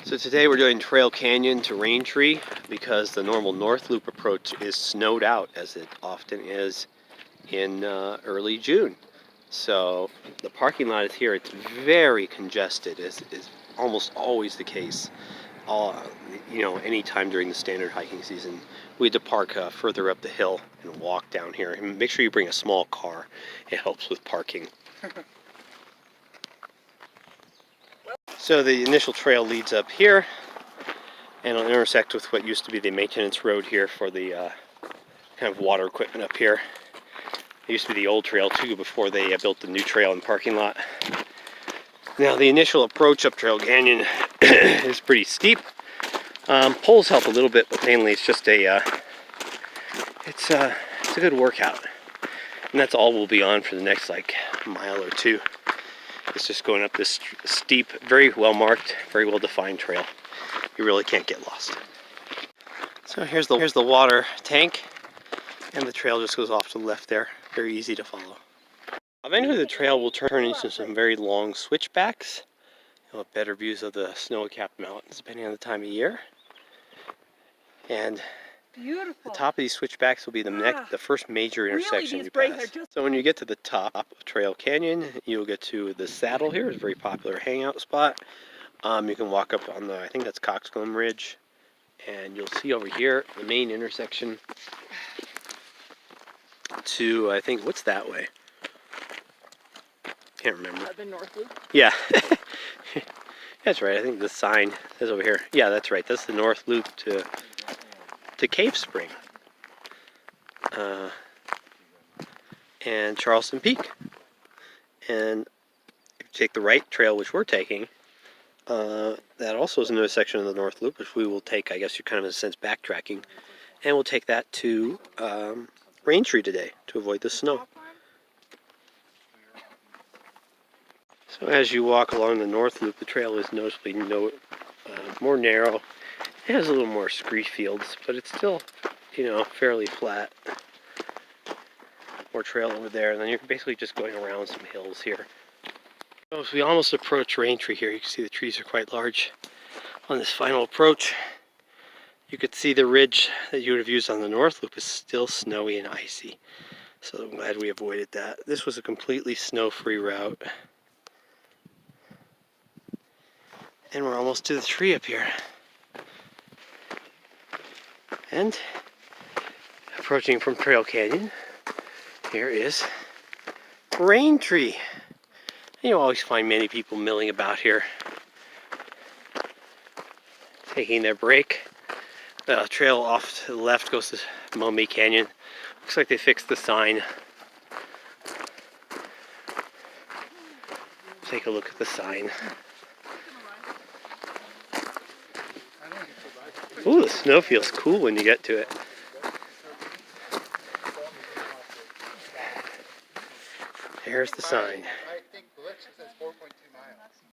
So today we're doing Trail Canyon to Raintree because the normal North Loop approach is snowed out, as it often is in early June. So the parking lot is here. It's very congested, as is almost always the case. Anytime during the standard hiking season, we had to park further up the hill and walk down here. And make sure you bring a small car. It helps with parking. So the initial trail leads up here, and it'll intersect with what used to be the maintenance road here for the kind of water equipment up here. It used to be the old trail too before they built the new trail and parking lot. Now the initial approach up Trail Canyon is pretty steep. Poles help a little bit, but mainly it's just it's a good workout, and that's all we'll be on for the next mile or two. It's just going up this steep, very well marked, very well defined trail. You really can't get lost. So here's the water tank, and the trail just goes off to the left there. Very easy to follow. Eventually the trail will turn into some very long switchbacks. You'll have better views of the snow-capped mountains depending on the time of year. And beautiful. The top of these switchbacks will be the first major intersection you pass. So when you get to the top of Trail Canyon, you'll get to the saddle here. It's a very popular hangout spot. You can walk up on I think that's Coxcomb Ridge, and you'll see over here the main intersection to, I think, what's that way? Can't remember. The North Loop? Yeah. That's right. I think the sign is over here. Yeah, that's right. That's the North Loop to Cave Spring and Charleston Peak. And if you take the right trail, which we're taking, that also is another section of the North Loop, which we will take, I guess you're kind of in a sense backtracking, and we'll take that to Raintree today to avoid the snow. So as you walk along the North Loop, the trail is noticeably more narrow. It has a little more scree fields, but it's still, fairly flat. More trail over there, and then you're basically just going around some hills here. So as we almost approach Raintree here, you can see the trees are quite large. On this final approach, you could see the ridge that you would have used on the North Loop is still snowy and icy. So I'm glad we avoided that. This was a completely snow-free route. And we're almost to the tree up here. And approaching from Trail Canyon, here is Raintree. You always find many people milling about here, taking their break. The trail off to the left goes to Mummy Canyon. Looks like they fixed the sign. Take a look at the sign. Ooh, the snow feels cool when you get to it. There's the sign.